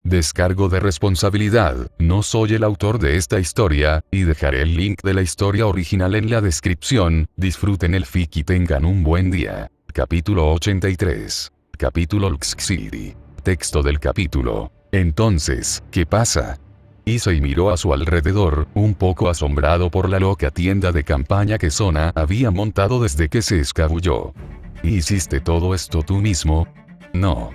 Descargo de responsabilidad, no soy el autor de esta historia, y dejaré el link de la historia original en la descripción. Disfruten el fic y tengan un buen día. Capítulo 83. Capítulo Luxxidi. Texto del capítulo. Entonces, ¿qué pasa? Issei miró a su alrededor, un poco asombrado por la loca tienda de campaña que Sona había montado desde que se escabulló. ¿Hiciste todo esto tú mismo? No.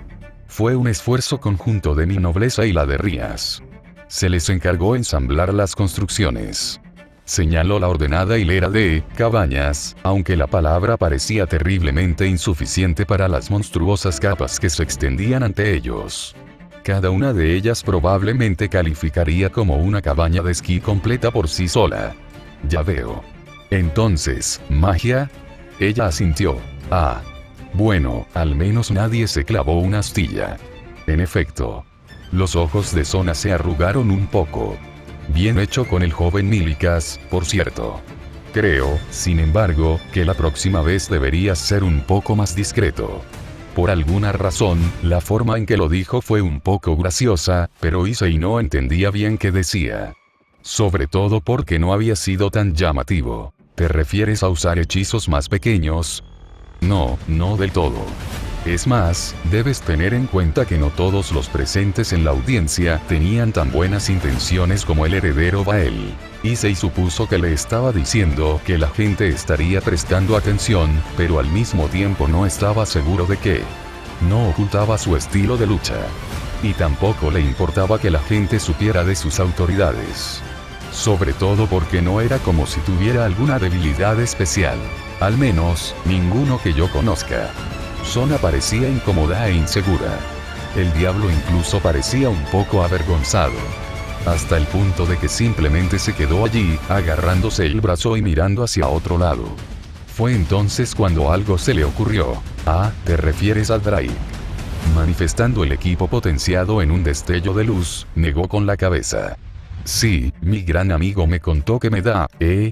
Fue un esfuerzo conjunto de mi nobleza y la de Rías. Se les encargó ensamblar las construcciones. Señaló la ordenada hilera de cabañas, aunque la palabra parecía terriblemente insuficiente para las monstruosas capas que se extendían ante ellos. Cada una de ellas probablemente calificaría como una cabaña de esquí completa por sí sola. Ya veo. Entonces, ¿magia? Ella asintió. Ah. Bueno, al menos nadie se clavó una astilla. En efecto. Los ojos de Sona se arrugaron un poco. Bien hecho con el joven Milikas, por cierto. Creo, sin embargo, que la próxima vez deberías ser un poco más discreto. Por alguna razón, la forma en que lo dijo fue un poco graciosa, pero Issei no entendía bien qué decía. Sobre todo porque no había sido tan llamativo. ¿Te refieres a usar hechizos más pequeños? No, no del todo. Es más, debes tener en cuenta que no todos los presentes en la audiencia tenían tan buenas intenciones como el heredero Bael. Issei supuso que le estaba diciendo que la gente estaría prestando atención, pero al mismo tiempo no estaba seguro de que no ocultaba su estilo de lucha. Y tampoco le importaba que la gente supiera de sus autoridades. Sobre todo porque no era como si tuviera alguna debilidad especial. Al menos, ninguno que yo conozca. Sona parecía incómoda e insegura. El diablo incluso parecía un poco avergonzado. Hasta el punto de que simplemente se quedó allí, agarrándose el brazo y mirando hacia otro lado. Fue entonces cuando algo se le ocurrió. Ah, ¿te refieres a Drake? Manifestando el equipo potenciado en un destello de luz, negó con la cabeza. Sí, mi gran amigo me contó que me da,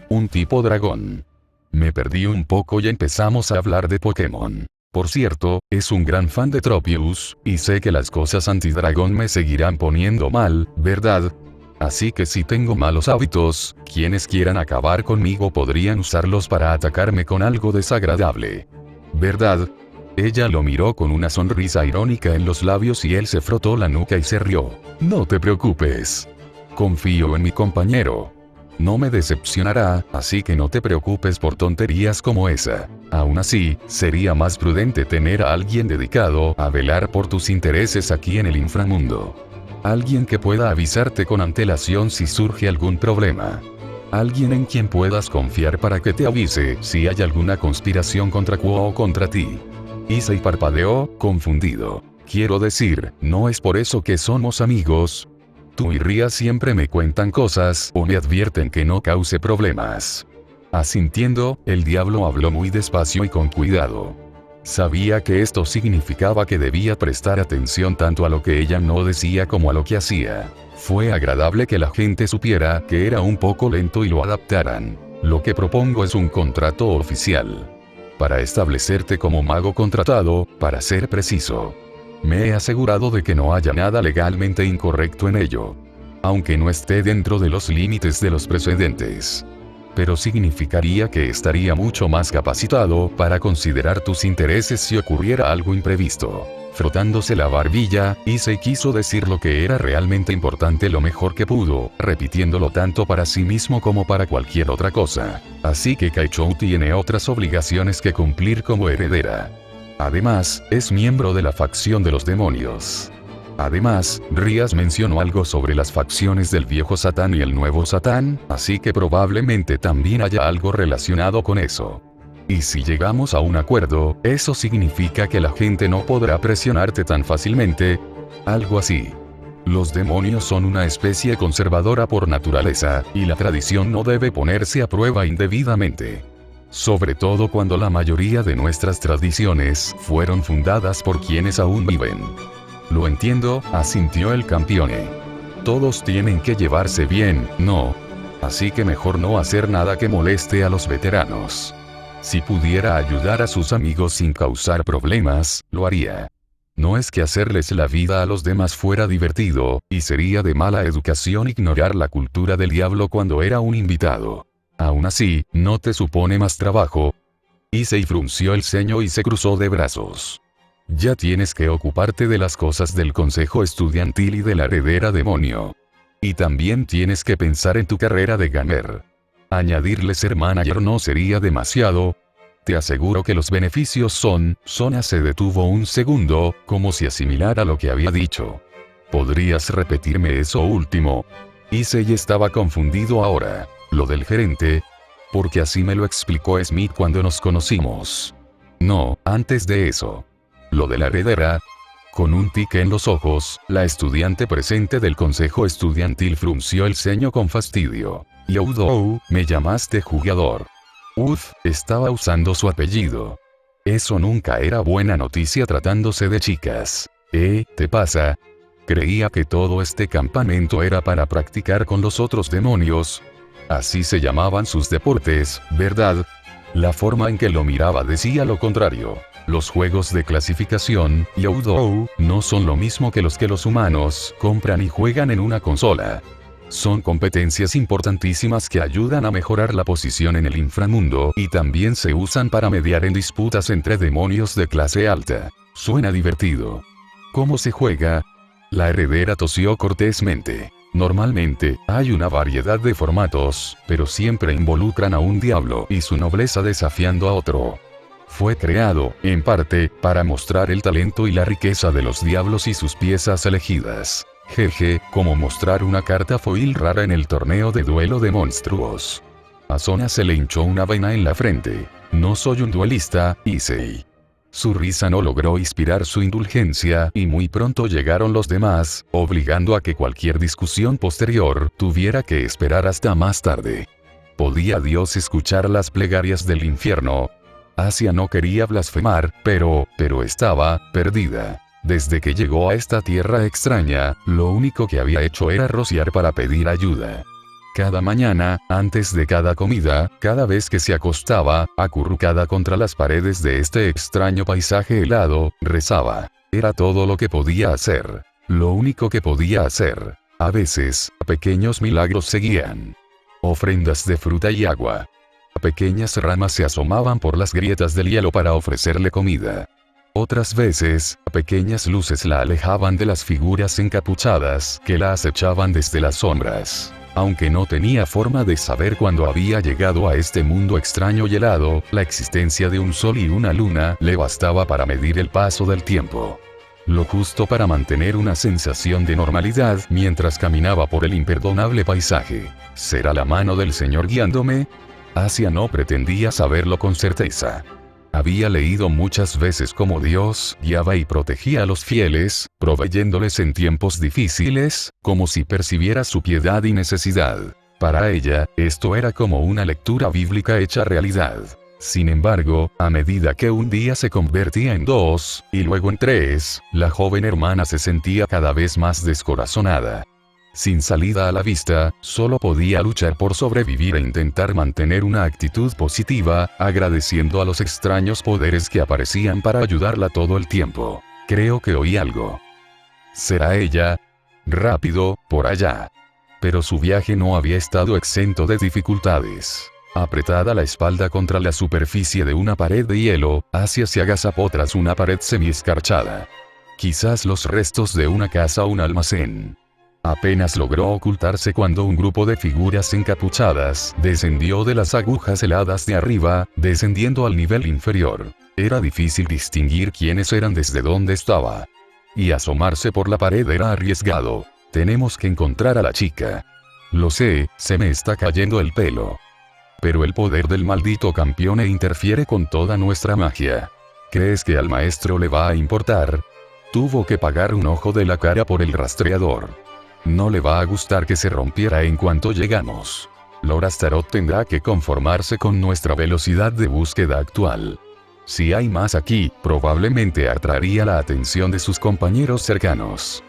un tipo dragón. Me perdí un poco y empezamos a hablar de Pokémon. Por cierto, es un gran fan de Tropius, y sé que las cosas antidragón me seguirán poniendo mal, ¿verdad? Así que si tengo malos hábitos, quienes quieran acabar conmigo podrían usarlos para atacarme con algo desagradable. ¿Verdad? Ella lo miró con una sonrisa irónica en los labios y él se frotó la nuca y se rió. No te preocupes. Confío en mi compañero. No me decepcionará, así que no te preocupes por tonterías como esa. Aún así, sería más prudente tener a alguien dedicado a velar por tus intereses aquí en el inframundo. Alguien que pueda avisarte con antelación si surge algún problema. Alguien en quien puedas confiar para que te avise si hay alguna conspiración contra Quo o contra ti. Issei parpadeó, confundido. Quiero decir, ¿no es por eso que somos amigos? Tú y Ria siempre me cuentan cosas o me advierten que no cause problemas. Asintiendo, el diablo habló muy despacio y con cuidado. Sabía que esto significaba que debía prestar atención tanto a lo que ella no decía como a lo que hacía. Fue agradable que la gente supiera que era un poco lento y lo adaptaran. Lo que propongo es un contrato oficial. Para establecerte como mago contratado, para ser preciso. Me he asegurado de que no haya nada legalmente incorrecto en ello. Aunque no esté dentro de los límites de los precedentes. Pero significaría que estaría mucho más capacitado para considerar tus intereses si ocurriera algo imprevisto. Frotándose la barbilla, Issei quiso decir lo que era realmente importante lo mejor que pudo, repitiéndolo tanto para sí mismo como para cualquier otra cosa. Así que Kaichou tiene otras obligaciones que cumplir como heredera. Además, es miembro de la facción de los demonios. Además, Rías mencionó algo sobre las facciones del viejo Satán y el nuevo Satán, así que probablemente también haya algo relacionado con eso. Y si llegamos a un acuerdo, eso significa que la gente no podrá presionarte tan fácilmente. Algo así. Los demonios son una especie conservadora por naturaleza, y la tradición no debe ponerse a prueba indebidamente. Sobre todo cuando la mayoría de nuestras tradiciones fueron fundadas por quienes aún viven. Lo entiendo, asintió el campione. Todos tienen que llevarse bien, ¿no? Así que mejor no hacer nada que moleste a los veteranos. Si pudiera ayudar a sus amigos sin causar problemas, lo haría. No es que hacerles la vida a los demás fuera divertido, y sería de mala educación ignorar la cultura del diablo cuando era un invitado. Aún así, ¿no te supone más trabajo? Issei frunció el ceño y se cruzó de brazos. Ya tienes que ocuparte de las cosas del consejo estudiantil y de la heredera demonio. Y también tienes que pensar en tu carrera de gamer. Añadirle ser manager no sería demasiado. Te aseguro que los beneficios son. Sona se detuvo un segundo, como si asimilara lo que había dicho. ¿Podrías repetirme eso último? Issei estaba confundido ahora. ¿Lo del gerente? Porque así me lo explicó Smith cuando nos conocimos. No, antes de eso. ¿Lo de la heredera? Con un tic en los ojos, la estudiante presente del consejo estudiantil frunció el ceño con fastidio. Youdou, me llamaste jugador. Estaba usando su apellido. Eso nunca era buena noticia tratándose de chicas. ¿Te pasa? Creía que todo este campamento era para practicar con los otros demonios. Así se llamaban sus deportes, ¿verdad? La forma en que lo miraba decía lo contrario. Los juegos de clasificación, Youdou, no son lo mismo que los humanos compran y juegan en una consola. Son competencias importantísimas que ayudan a mejorar la posición en el inframundo y también se usan para mediar en disputas entre demonios de clase alta. Suena divertido. ¿Cómo se juega? La heredera tosió cortésmente. Normalmente, hay una variedad de formatos, pero siempre involucran a un diablo y su nobleza desafiando a otro. Fue creado, en parte, para mostrar el talento y la riqueza de los diablos y sus piezas elegidas. Jeje, como mostrar una carta foil rara en el torneo de duelo de monstruos. A Sona se le hinchó una vena en la frente. No soy un duelista, Issei. Su risa no logró inspirar su indulgencia y muy pronto llegaron los demás, obligando a que cualquier discusión posterior tuviera que esperar hasta más tarde. ¿Podía Dios escuchar las plegarias del infierno? Asia no quería blasfemar, pero estaba perdida. Desde que llegó a esta tierra extraña, lo único que había hecho era rociar para pedir ayuda. Cada mañana, antes de cada comida, cada vez que se acostaba, acurrucada contra las paredes de este extraño paisaje helado, rezaba. Era todo lo que podía hacer. Lo único que podía hacer. A veces, pequeños milagros seguían. Ofrendas de fruta y agua. Pequeñas ramas se asomaban por las grietas del hielo para ofrecerle comida. Otras veces, pequeñas luces la alejaban de las figuras encapuchadas que la acechaban desde las sombras. Aunque no tenía forma de saber cuándo había llegado a este mundo extraño y helado, la existencia de un sol y una luna le bastaba para medir el paso del tiempo. Lo justo para mantener una sensación de normalidad mientras caminaba por el imperdonable paisaje. ¿Será la mano del Señor guiándome? Asia no pretendía saberlo con certeza. Había leído muchas veces cómo Dios guiaba y protegía a los fieles, proveyéndoles en tiempos difíciles, como si percibiera su piedad y necesidad. Para ella, esto era como una lectura bíblica hecha realidad. Sin embargo, a medida que un día se convertía en 2, y luego en 3, la joven hermana se sentía cada vez más descorazonada. Sin salida a la vista, solo podía luchar por sobrevivir e intentar mantener una actitud positiva, agradeciendo a los extraños poderes que aparecían para ayudarla todo el tiempo. Creo que oí algo. ¿Será ella? Rápido, por allá. Pero su viaje no había estado exento de dificultades. Apretada la espalda contra la superficie de una pared de hielo, Asia se agazapó tras una pared semiescarchada. Quizás los restos de una casa o un almacén. Apenas logró ocultarse cuando un grupo de figuras encapuchadas descendió de las agujas heladas de arriba, descendiendo al nivel inferior. Era difícil distinguir quiénes eran desde donde estaba. Y asomarse por la pared era arriesgado. Tenemos que encontrar a la chica. Lo sé, se me está cayendo el pelo. Pero el poder del maldito campeón interfiere con toda nuestra magia. ¿Crees que al maestro le va a importar? Tuvo que pagar un ojo de la cara por el rastreador. No le va a gustar que se rompiera en cuanto llegamos. Lord Astaroth tendrá que conformarse con nuestra velocidad de búsqueda actual. Si hay más aquí, probablemente atraería la atención de sus compañeros cercanos.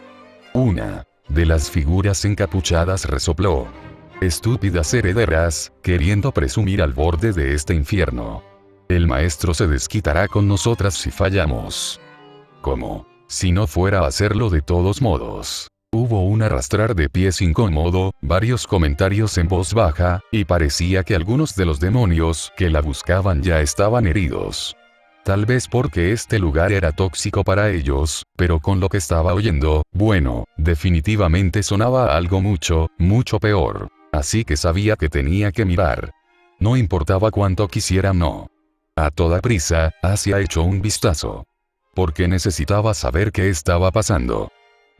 Una de las figuras encapuchadas resopló. Estúpidas herederas, queriendo presumir al borde de este infierno. El maestro se desquitará con nosotras si fallamos. ¿Cómo? si no fuera a hacerlo de todos modos. Hubo un arrastrar de pies incómodo, varios comentarios en voz baja, y parecía que algunos de los demonios que la buscaban ya estaban heridos. Tal vez porque este lugar era tóxico para ellos, pero con lo que estaba oyendo, bueno, definitivamente sonaba a algo mucho, mucho peor. Así que sabía que tenía que mirar. No importaba cuánto quisiera, no. A toda prisa, Asia echó un vistazo. Porque necesitaba saber qué estaba pasando.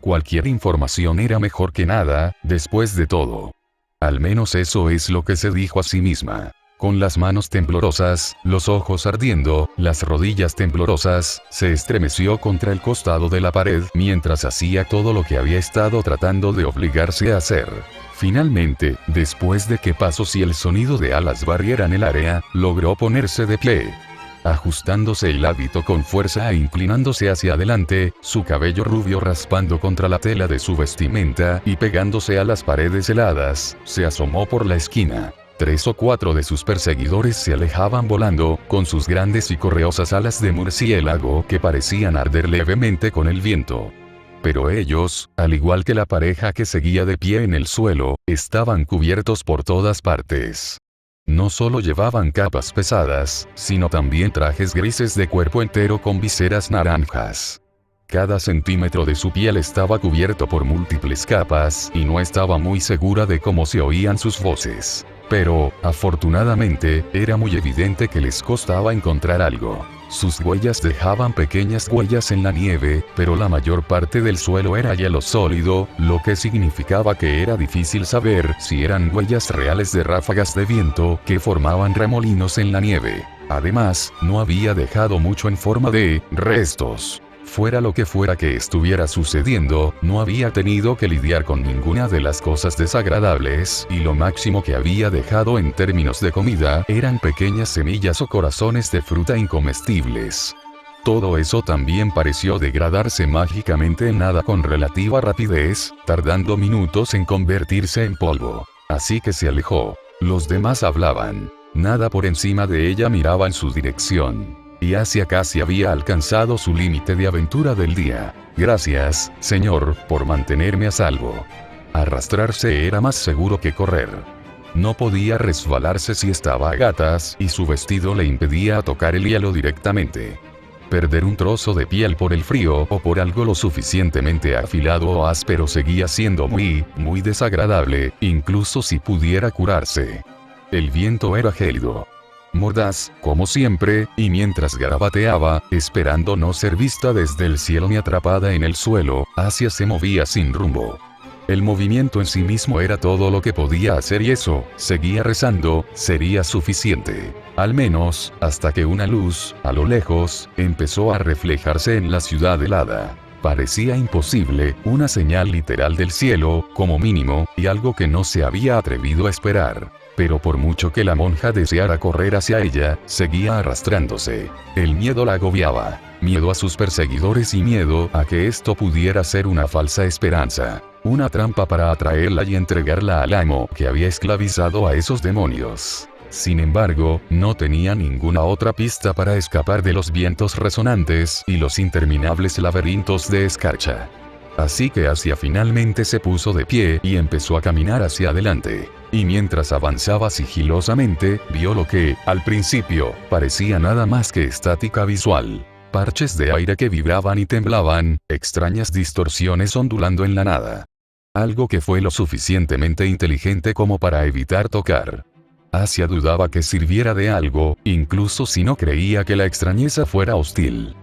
Cualquier información era mejor que nada, después de todo. Al menos eso es lo que se dijo a sí misma. Con las manos temblorosas, los ojos ardiendo, las rodillas temblorosas, se estremeció contra el costado de la pared mientras hacía todo lo que había estado tratando de obligarse a hacer. Finalmente, después de que pasos y el sonido de alas barrieran el área, logró ponerse de pie. Ajustándose el hábito con fuerza e inclinándose hacia adelante, su cabello rubio raspando contra la tela de su vestimenta y pegándose a las paredes heladas, se asomó por la esquina. 3 o 4 de sus perseguidores se alejaban volando, con sus grandes y correosas alas de murciélago que parecían arder levemente con el viento. Pero ellos, al igual que la pareja que seguía de pie en el suelo, estaban cubiertos por todas partes. No solo llevaban capas pesadas, sino también trajes grises de cuerpo entero con viseras naranjas. Cada centímetro de su piel estaba cubierto por múltiples capas y no estaba muy segura de cómo se oían sus voces. Pero, afortunadamente, era muy evidente que les costaba encontrar algo. Sus huellas dejaban pequeñas huellas en la nieve, pero la mayor parte del suelo era hielo sólido, lo que significaba que era difícil saber si eran huellas reales de ráfagas de viento que formaban remolinos en la nieve. Además, no había dejado mucho en forma de restos. Fuera lo que fuera que estuviera sucediendo, no había tenido que lidiar con ninguna de las cosas desagradables, y lo máximo que había dejado en términos de comida eran pequeñas semillas o corazones de fruta incomestibles. Todo eso también pareció degradarse mágicamente en nada con relativa rapidez, tardando minutos en convertirse en polvo. Así que se alejó. Los demás hablaban. Nada por encima de ella miraba en su dirección. Y Asia casi había alcanzado su límite de aventura del día. Gracias, señor, por mantenerme a salvo. Arrastrarse era más seguro que correr. No podía resbalarse si estaba a gatas, y su vestido le impedía tocar el hielo directamente. Perder un trozo de piel por el frío o por algo lo suficientemente afilado o áspero seguía siendo muy, muy desagradable, incluso si pudiera curarse. El viento era gélido. Mordaz, como siempre, y mientras garabateaba, esperando no ser vista desde el cielo ni atrapada en el suelo, Asia se movía sin rumbo. El movimiento en sí mismo era todo lo que podía hacer y eso, seguía rezando, sería suficiente. Al menos, hasta que una luz, a lo lejos, empezó a reflejarse en la ciudad helada. Parecía imposible, una señal literal del cielo, como mínimo, y algo que no se había atrevido a esperar. Pero por mucho que la monja deseara correr hacia ella, seguía arrastrándose. El miedo la agobiaba. Miedo a sus perseguidores y miedo a que esto pudiera ser una falsa esperanza. Una trampa para atraerla y entregarla al amo que había esclavizado a esos demonios. Sin embargo, no tenía ninguna otra pista para escapar de los vientos resonantes y los interminables laberintos de escarcha. Así que Asia finalmente se puso de pie y empezó a caminar hacia adelante. Y mientras avanzaba sigilosamente, vio lo que, al principio, parecía nada más que estática visual. Parches de aire que vibraban y temblaban, extrañas distorsiones ondulando en la nada. Algo que fue lo suficientemente inteligente como para evitar tocar. Asia dudaba que sirviera de algo, incluso si no creía que la extrañeza fuera hostil.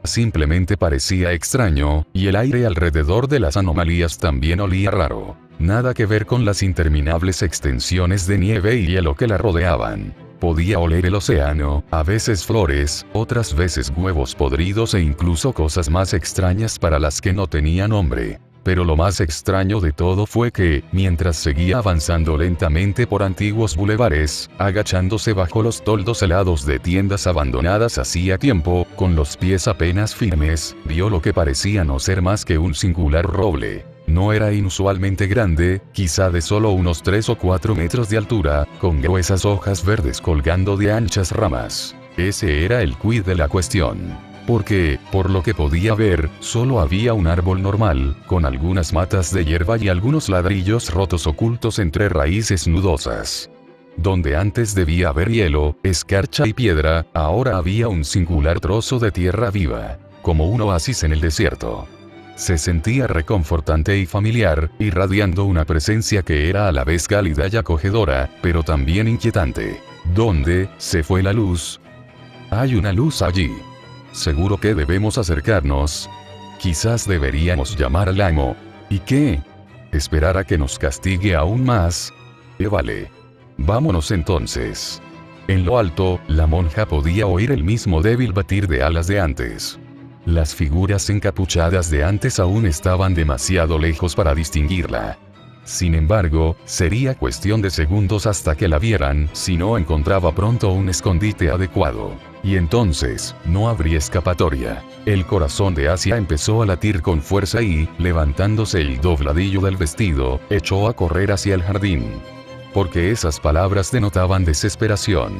Simplemente parecía extraño, y el aire alrededor de las anomalías también olía raro. Nada que ver con las interminables extensiones de nieve y hielo que la rodeaban. Podía oler el océano, a veces flores, otras veces huevos podridos e incluso cosas más extrañas para las que no tenía nombre. Pero lo más extraño de todo fue que, mientras seguía avanzando lentamente por antiguos bulevares, agachándose bajo los toldos helados de tiendas abandonadas hacía tiempo, con los pies apenas firmes, vio lo que parecía no ser más que un singular roble. No era inusualmente grande, quizá de solo unos 3 o 4 metros de altura, con gruesas hojas verdes colgando de anchas ramas. Ese era el quid de la cuestión. Porque, por lo que podía ver, solo había un árbol normal, con algunas matas de hierba y algunos ladrillos rotos ocultos entre raíces nudosas. Donde antes debía haber hielo, escarcha y piedra, ahora había un singular trozo de tierra viva, como un oasis en el desierto. Se sentía reconfortante y familiar, irradiando una presencia que era a la vez cálida y acogedora, pero también inquietante. ¿Dónde se fue la luz? Hay una luz allí. Seguro que debemos acercarnos. Quizás deberíamos llamar al amo. ¿Y qué? ¿Esperar a que nos castigue aún más? Vale. Vámonos entonces. En lo alto, la monja podía oír el mismo débil batir de alas de antes. Las figuras encapuchadas de antes aún estaban demasiado lejos para distinguirla. Sin embargo, sería cuestión de segundos hasta que la vieran, si no encontraba pronto un escondite adecuado. Y entonces, no habría escapatoria. El corazón de Asia empezó a latir con fuerza y, levantándose el dobladillo del vestido, echó a correr hacia el jardín. Porque esas palabras denotaban desesperación.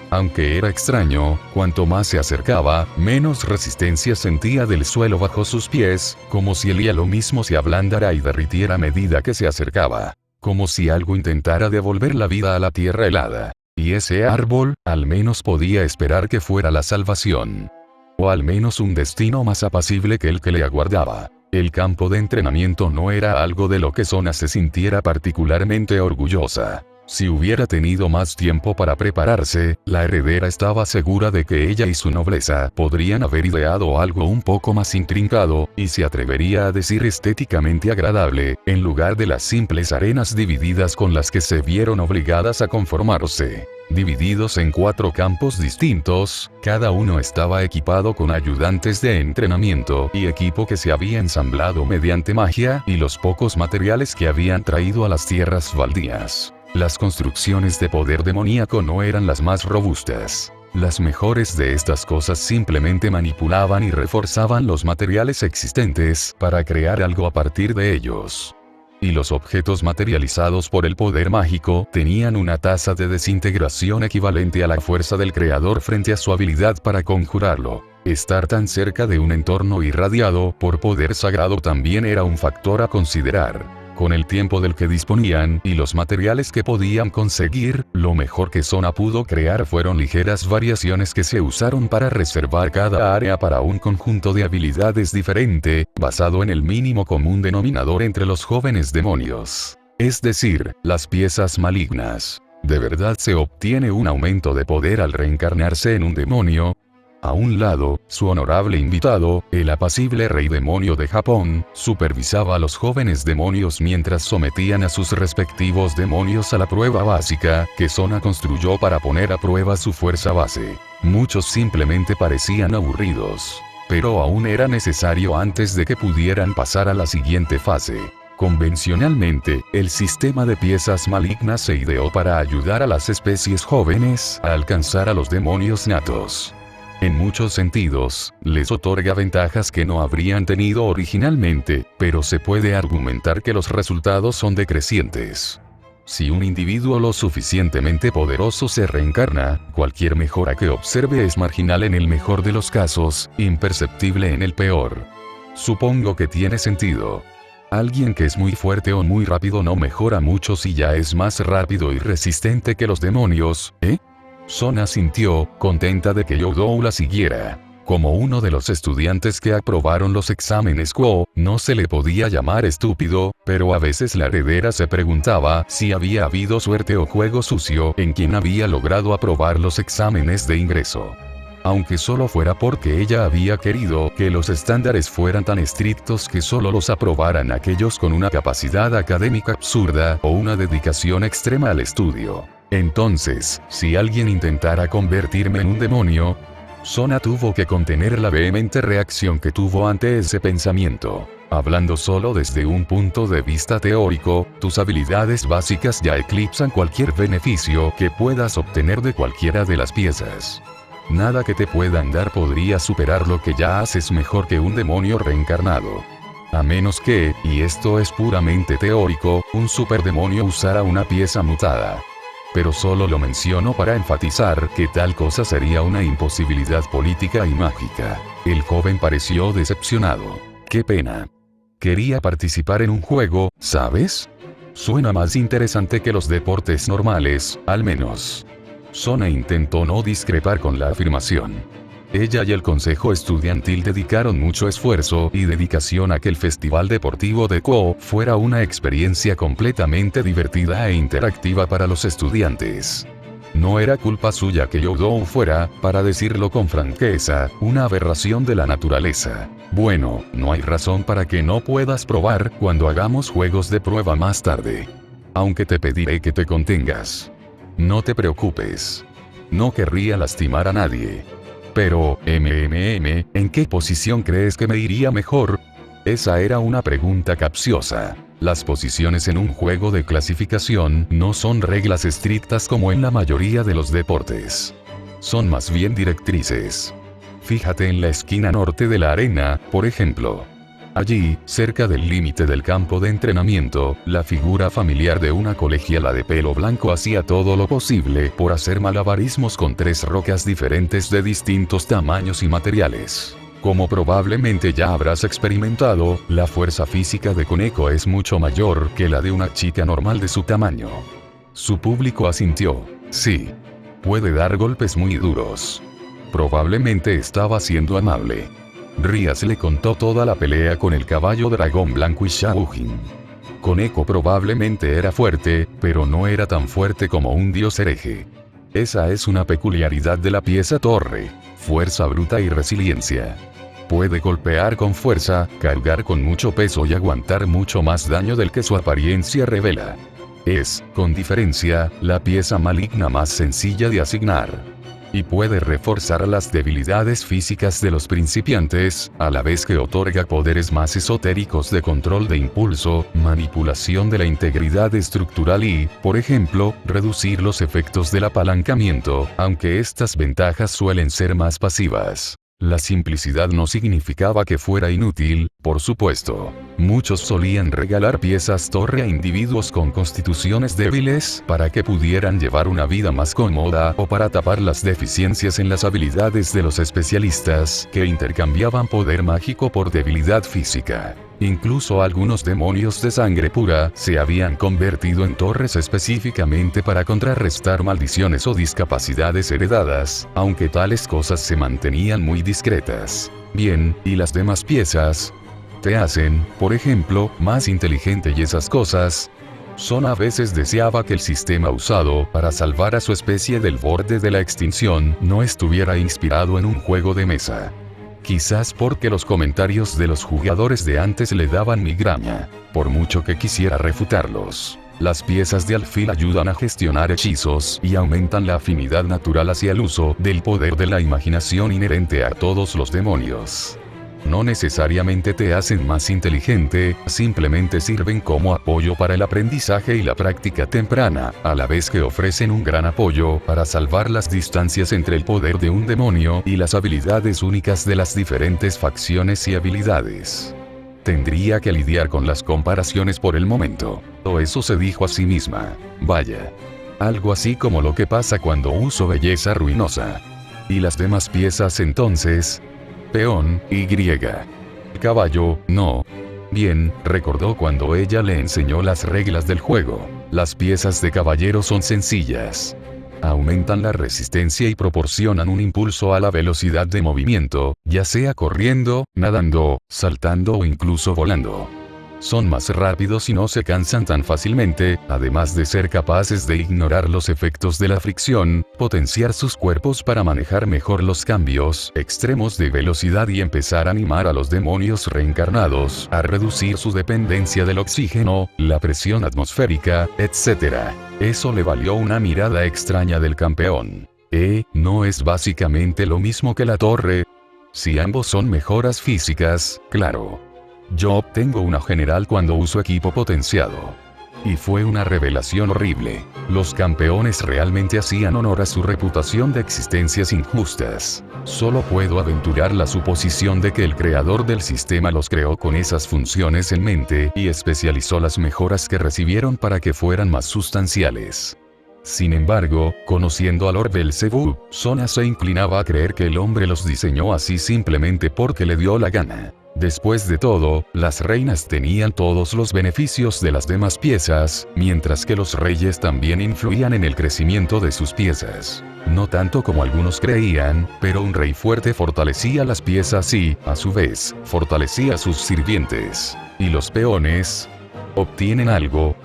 Aunque era extraño, cuanto más se acercaba, menos resistencia sentía del suelo bajo sus pies, como si el hielo mismo se ablandara y derritiera a medida que se acercaba. Como si algo intentara devolver la vida a la tierra helada. Y ese árbol, al menos podía esperar que fuera la salvación. O al menos un destino más apacible que el que le aguardaba. El campo de entrenamiento no era algo de lo que Sona se sintiera particularmente orgullosa. Si hubiera tenido más tiempo para prepararse, la heredera estaba segura de que ella y su nobleza podrían haber ideado algo un poco más intrincado, y se atrevería a decir estéticamente agradable, en lugar de las simples arenas divididas con las que se vieron obligadas a conformarse. Divididos en 4 campos distintos, cada uno estaba equipado con ayudantes de entrenamiento y equipo que se había ensamblado mediante magia y los pocos materiales que habían traído a las tierras baldías. Las construcciones de poder demoníaco no eran las más robustas. Las mejores de estas cosas simplemente manipulaban y reforzaban los materiales existentes para crear algo a partir de ellos. Y los objetos materializados por el poder mágico tenían una tasa de desintegración equivalente a la fuerza del creador frente a su habilidad para conjurarlo. Estar tan cerca de un entorno irradiado por poder sagrado también era un factor a considerar. Con el tiempo del que disponían y los materiales que podían conseguir, lo mejor que Sona pudo crear fueron ligeras variaciones que se usaron para reservar cada área para un conjunto de habilidades diferente, basado en el mínimo común denominador entre los jóvenes demonios. Es decir, las piezas malignas. ¿De verdad se obtiene un aumento de poder al reencarnarse en un demonio? A un lado, su honorable invitado, el apacible rey demonio de Japón, supervisaba a los jóvenes demonios mientras sometían a sus respectivos demonios a la prueba básica, que Sona construyó para poner a prueba su fuerza base. Muchos simplemente parecían aburridos. Pero aún era necesario antes de que pudieran pasar a la siguiente fase. Convencionalmente, el sistema de piezas malignas se ideó para ayudar a las especies jóvenes a alcanzar a los demonios natos. En muchos sentidos, les otorga ventajas que no habrían tenido originalmente, pero se puede argumentar que los resultados son decrecientes. Si un individuo lo suficientemente poderoso se reencarna, cualquier mejora que observe es marginal en el mejor de los casos, imperceptible en el peor. Supongo que tiene sentido. Alguien que es muy fuerte o muy rápido no mejora mucho si ya es más rápido y resistente que los demonios, ¿eh? Sona sintió, contenta de que Youdou la siguiera. Como uno de los estudiantes que aprobaron los exámenes Quo, no se le podía llamar estúpido, pero a veces la heredera se preguntaba si había habido suerte o juego sucio en quien había logrado aprobar los exámenes de ingreso. Aunque solo fuera porque ella había querido que los estándares fueran tan estrictos que solo los aprobaran aquellos con una capacidad académica absurda o una dedicación extrema al estudio. Entonces, si alguien intentara convertirme en un demonio, Sona tuvo que contener la vehemente reacción que tuvo ante ese pensamiento. Hablando solo desde un punto de vista teórico, tus habilidades básicas ya eclipsan cualquier beneficio que puedas obtener de cualquiera de las piezas. Nada que te puedan dar podría superar lo que ya haces mejor que un demonio reencarnado. A menos que, y esto es puramente teórico, un superdemonio usara una pieza mutada. Pero solo lo menciono para enfatizar que tal cosa sería una imposibilidad política y mágica. El joven pareció decepcionado. ¡Qué pena! Quería participar en un juego, ¿sabes? Suena más interesante que los deportes normales, al menos. Sona intentó no discrepar con la afirmación. Ella y el consejo estudiantil dedicaron mucho esfuerzo y dedicación a que el festival deportivo de Kuo fuera una experiencia completamente divertida e interactiva para los estudiantes. No era culpa suya que Youdou fuera, para decirlo con franqueza, una aberración de la naturaleza. Bueno, no hay razón para que no puedas probar cuando hagamos juegos de prueba más tarde. Aunque te pediré que te contengas. No te preocupes. No querría lastimar a nadie. Pero, ¿en qué posición crees que me iría mejor? Esa era una pregunta capciosa. Las posiciones en un juego de clasificación no son reglas estrictas como en la mayoría de los deportes. Son más bien directrices. Fíjate en la esquina norte de la arena, por ejemplo. Allí, cerca del límite del campo de entrenamiento, la figura familiar de una colegiala de pelo blanco hacía todo lo posible por hacer malabarismos con 3 rocas diferentes de distintos tamaños y materiales. Como probablemente ya habrás experimentado, la fuerza física de Koneko es mucho mayor que la de una chica normal de su tamaño. Su público asintió. Sí. Puede dar golpes muy duros. Probablemente estaba siendo amable. Rias le contó toda la pelea con el caballo dragón blanco y Shaojin. Koneko probablemente era fuerte, pero no era tan fuerte como un dios hereje. Esa es una peculiaridad de la pieza torre: fuerza bruta y resiliencia. Puede golpear con fuerza, cargar con mucho peso y aguantar mucho más daño del que su apariencia revela. Es, con diferencia, la pieza maligna más sencilla de asignar. Y puede reforzar las debilidades físicas de los principiantes, a la vez que otorga poderes más esotéricos de control de impulso, manipulación de la integridad estructural y, por ejemplo, reducir los efectos del apalancamiento, aunque estas ventajas suelen ser más pasivas. La simplicidad no significaba que fuera inútil, por supuesto. Muchos solían regalar piezas torre a individuos con constituciones débiles para que pudieran llevar una vida más cómoda o para tapar las deficiencias en las habilidades de los especialistas que intercambiaban poder mágico por debilidad física. Incluso algunos demonios de sangre pura se habían convertido en torres específicamente para contrarrestar maldiciones o discapacidades heredadas, aunque tales cosas se mantenían muy discretas. Bien, ¿y las demás piezas? ¿Te hacen, por ejemplo, más inteligente y esas cosas? Son a veces deseaba que el sistema usado para salvar a su especie del borde de la extinción no estuviera inspirado en un juego de mesa. Quizás porque los comentarios de los jugadores de antes le daban migraña, por mucho que quisiera refutarlos. Las piezas de alfil ayudan a gestionar hechizos y aumentan la afinidad natural hacia el uso del poder de la imaginación inherente a todos los demonios. No necesariamente te hacen más inteligente, simplemente sirven como apoyo para el aprendizaje y la práctica temprana, a la vez que ofrecen un gran apoyo para salvar las distancias entre el poder de un demonio y las habilidades únicas de las diferentes facciones y habilidades. Tendría que lidiar con las comparaciones por el momento. O eso se dijo a sí misma. Vaya. Algo así como lo que pasa cuando uso belleza ruinosa. ¿Y las demás piezas entonces? Peón, Y. Caballo, no. Bien, recordó cuando ella le enseñó las reglas del juego. Las piezas de caballero son sencillas. Aumentan la resistencia y proporcionan un impulso a la velocidad de movimiento, ya sea corriendo, nadando, saltando o incluso volando. Son más rápidos y no se cansan tan fácilmente, además de ser capaces de ignorar los efectos de la fricción, potenciar sus cuerpos para manejar mejor los cambios extremos de velocidad y empezar a animar a los demonios reencarnados a reducir su dependencia del oxígeno, la presión atmosférica, etc. Eso le valió una mirada extraña del campeón. ¿No es básicamente lo mismo que la torre? Si ambos son mejoras físicas, claro. Yo obtengo una general cuando uso equipo potenciado. Y fue una revelación horrible. Los campeones realmente hacían honor a su reputación de existencias injustas. Solo puedo aventurar la suposición de que el creador del sistema los creó con esas funciones en mente y especializó las mejoras que recibieron para que fueran más sustanciales. Sin embargo, conociendo a Lord Belzebú, Sona se inclinaba a creer que el hombre los diseñó así simplemente porque le dio la gana. Después de todo, las reinas tenían todos los beneficios de las demás piezas, mientras que los reyes también influían en el crecimiento de sus piezas. No tanto como algunos creían, pero un rey fuerte fortalecía las piezas y, a su vez, fortalecía a sus sirvientes. ¿Y los peones? ¿Obtienen algo?,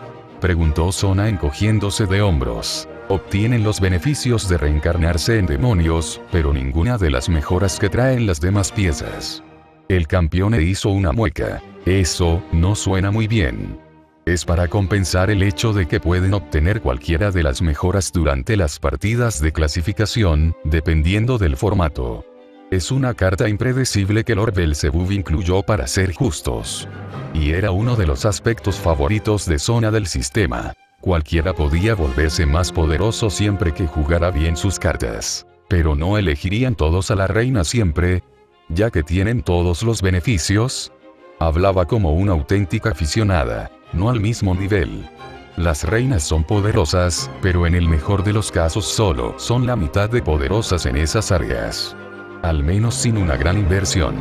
preguntó Sona encogiéndose de hombros. Obtienen los beneficios de reencarnarse en demonios, pero ninguna de las mejoras que traen las demás piezas. El campeón le hizo una mueca. Eso no suena muy bien. Es para compensar el hecho de que pueden obtener cualquiera de las mejoras durante las partidas de clasificación, dependiendo del formato. Es una carta impredecible que Lord Belzebú incluyó para ser justos. Y era uno de los aspectos favoritos de Sona del sistema. Cualquiera podía volverse más poderoso siempre que jugara bien sus cartas. Pero no elegirían todos a la reina siempre, ya que tienen todos los beneficios. Hablaba como una auténtica aficionada, no al mismo nivel. Las reinas son poderosas, pero en el mejor de los casos solo son la mitad de poderosas en esas áreas. Al menos sin una gran inversión.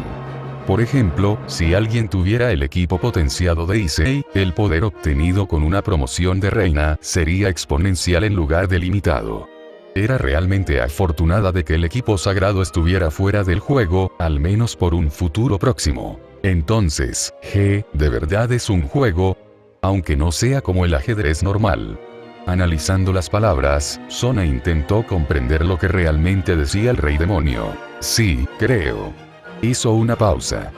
Por ejemplo, si alguien tuviera el equipo potenciado de Issei, el poder obtenido con una promoción de reina sería exponencial en lugar de limitado. Era realmente afortunada de que el equipo sagrado estuviera fuera del juego, al menos por un futuro próximo. Entonces, de verdad es un juego, aunque no sea como el ajedrez normal. Analizando las palabras, Sona intentó comprender lo que realmente decía el rey demonio. Sí, creo. Hizo una pausa.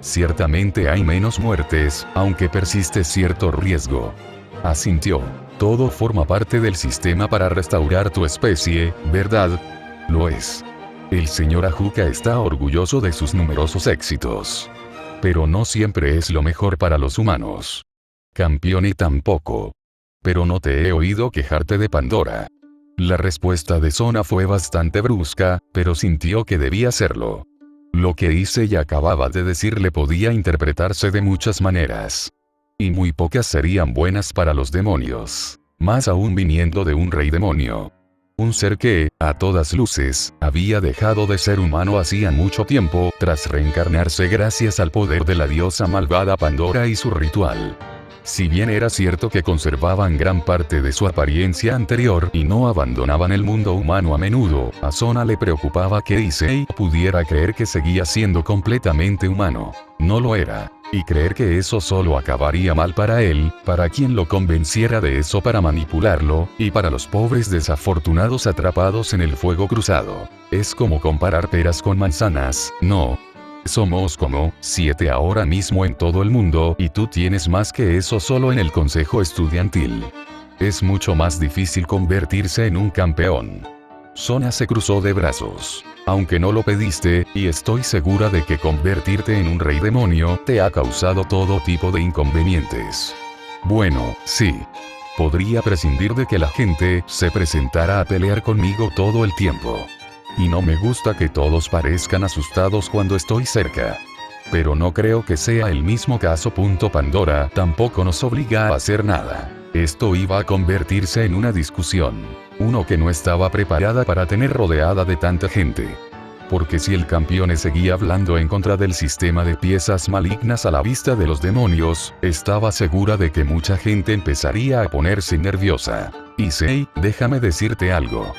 Ciertamente hay menos muertes, aunque persiste cierto riesgo. Asintió. Todo forma parte del sistema para restaurar tu especie, ¿verdad? Lo es. El señor Ajuka está orgulloso de sus numerosos éxitos. Pero no siempre es lo mejor para los humanos. Campeón y tampoco. Pero no te he oído quejarte de Pandora. La respuesta de Sona fue bastante brusca, pero sintió que debía serlo. Lo que hice y acababa de decirle podía interpretarse de muchas maneras. Y muy pocas serían buenas para los demonios. Más aún viniendo de un rey demonio. Un ser que, a todas luces, había dejado de ser humano hacía mucho tiempo, tras reencarnarse gracias al poder de la diosa malvada Pandora y su ritual. Si bien era cierto que conservaban gran parte de su apariencia anterior y no abandonaban el mundo humano a menudo, a Sona le preocupaba que Issei pudiera creer que seguía siendo completamente humano. No lo era. Y creer que eso solo acabaría mal para él, para quien lo convenciera de eso para manipularlo, y para los pobres desafortunados atrapados en el fuego cruzado. Es como comparar peras con manzanas, ¿no? Somos como 7 ahora mismo en todo el mundo y tú tienes más que eso solo en el consejo estudiantil. Es mucho más difícil convertirse en un campeón. Sona se cruzó de brazos. Aunque no lo pediste, y estoy segura de que convertirte en un rey demonio te ha causado todo tipo de inconvenientes. Bueno, sí. Podría prescindir de que la gente se presentara a pelear conmigo todo el tiempo. Y no me gusta que todos parezcan asustados cuando estoy cerca. Pero no creo que sea el mismo caso. Pandora tampoco nos obliga a hacer nada. Esto iba a convertirse en una discusión. Uno que no estaba preparada para tener rodeada de tanta gente. Porque si el campeón seguía hablando en contra del sistema de piezas malignas a la vista de los demonios, estaba segura de que mucha gente empezaría a ponerse nerviosa. Issei, déjame decirte algo.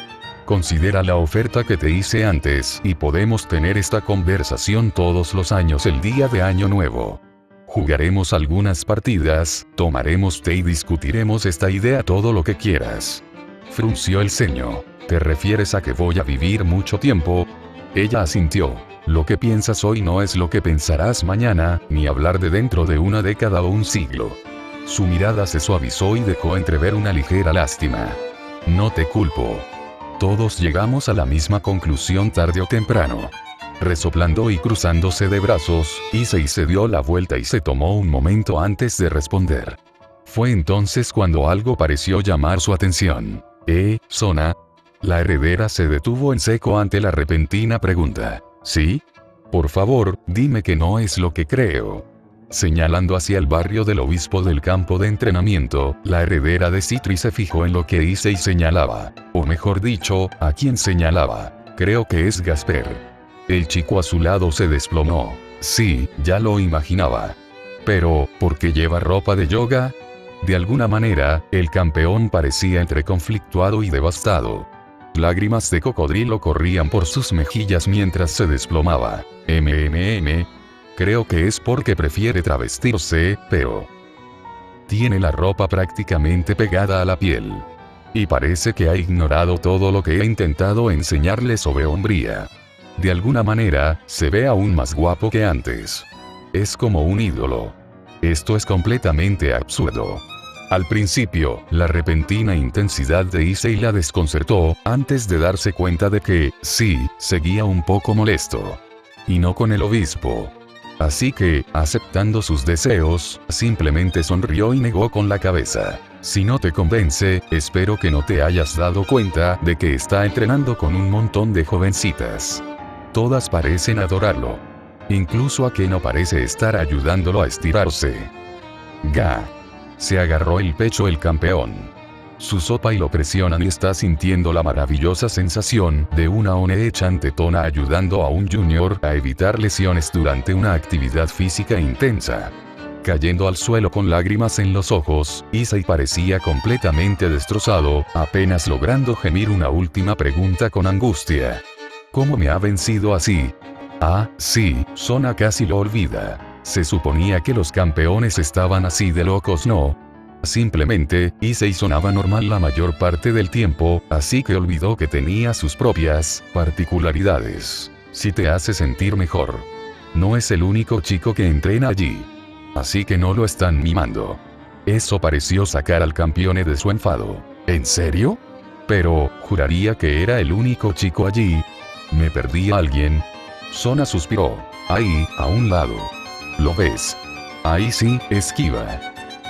Considera la oferta que te hice antes y podemos tener esta conversación todos los años el día de Año Nuevo. Jugaremos algunas partidas, tomaremos té y discutiremos esta idea todo lo que quieras. Frunció el ceño. ¿Te refieres a que voy a vivir mucho tiempo? Ella asintió. Lo que piensas hoy no es lo que pensarás mañana, ni hablar de dentro de una década o un siglo. Su mirada se suavizó y dejó entrever una ligera lástima. No te culpo. Todos llegamos a la misma conclusión tarde o temprano. Resoplando y cruzándose de brazos, Issei se dio la vuelta y se tomó un momento antes de responder. Fue entonces cuando algo pareció llamar su atención. Sona. La heredera se detuvo en seco ante la repentina pregunta. ¿Sí? Por favor, dime que no es lo que creo. Señalando hacia el barrio del obispo del campo de entrenamiento, la heredera de Citri se fijó en lo que Issei señalaba. O mejor dicho, a quien señalaba. Creo que es Gasper. El chico a su lado se desplomó. Sí, ya lo imaginaba. Pero, ¿por qué lleva ropa de yoga? De alguna manera, el campeón parecía entre conflictuado y devastado. Lágrimas de cocodrilo corrían por sus mejillas mientras se desplomaba. Creo que es porque prefiere travestirse, pero tiene la ropa prácticamente pegada a la piel. Y parece que ha ignorado todo lo que he intentado enseñarle sobre hombría. De alguna manera, se ve aún más guapo que antes. Es como un ídolo. Esto es completamente absurdo. Al principio, la repentina intensidad de Issei la desconcertó, antes de darse cuenta de que, sí, seguía un poco molesto. Y no con el obispo. Así que, aceptando sus deseos, simplemente sonrió y negó con la cabeza. Si no te convence, espero que no te hayas dado cuenta de que está entrenando con un montón de jovencitas. Todas parecen adorarlo. Incluso a que no parece estar ayudándolo a estirarse. Ga. Se agarró el pecho el campeón. Su sopa y lo presionan y está sintiendo la maravillosa sensación de una One-chan tetona ayudando a un junior a evitar lesiones durante una actividad física intensa. Cayendo al suelo con lágrimas en los ojos, Issei parecía completamente destrozado, apenas logrando gemir una última pregunta con angustia. ¿Cómo me ha vencido así? Ah, sí, Sona casi lo olvida. Se suponía que los campeones estaban así de locos, ¿no? Simplemente, Issei sonaba normal la mayor parte del tiempo, así que olvidó que tenía sus propias particularidades. Si te hace sentir mejor. No es el único chico que entrena allí. Así que no lo están mimando. Eso pareció sacar al campeón de su enfado. ¿En serio? Pero, juraría que era el único chico allí. ¿Me perdí a alguien? Sona suspiró. Ahí, a un lado. ¿Lo ves? Ahí sí, esquiva.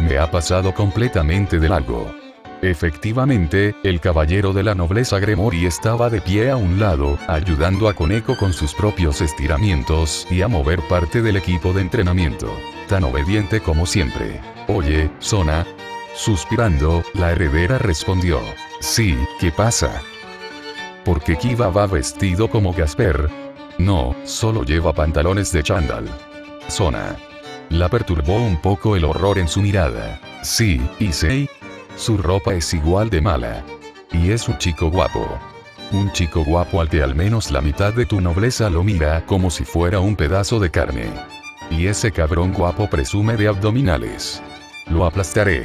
Me ha pasado completamente de largo. Efectivamente, el caballero de la nobleza Gremori estaba de pie a un lado, ayudando a Koneko con sus propios estiramientos y a mover parte del equipo de entrenamiento. Tan obediente como siempre. Oye, Sona. Suspirando, la heredera respondió. Sí, ¿qué pasa? ¿Por qué Kiba va vestido como Gasper? No, solo lleva pantalones de chándal. Sona. La perturbó un poco el horror en su mirada. Sí, Issei. Su ropa es igual de mala. Y es un chico guapo. Un chico guapo al que al menos la mitad de tu nobleza lo mira como si fuera un pedazo de carne. Y ese cabrón guapo presume de abdominales. Lo aplastaré.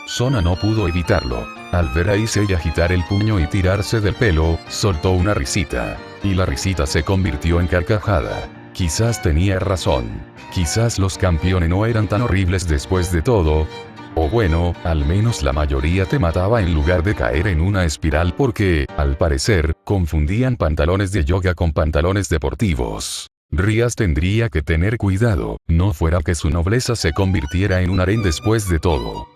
Sona no pudo evitarlo. Al ver a Issei agitar el puño y tirarse del pelo, soltó una risita. Y la risita se convirtió en carcajada. Quizás tenía razón. Quizás los campeones no eran tan horribles después de todo. O bueno, al menos la mayoría te mataba en lugar de caer en una espiral porque, al parecer, confundían pantalones de yoga con pantalones deportivos. Rías tendría que tener cuidado, no fuera que su nobleza se convirtiera en un harén después de todo.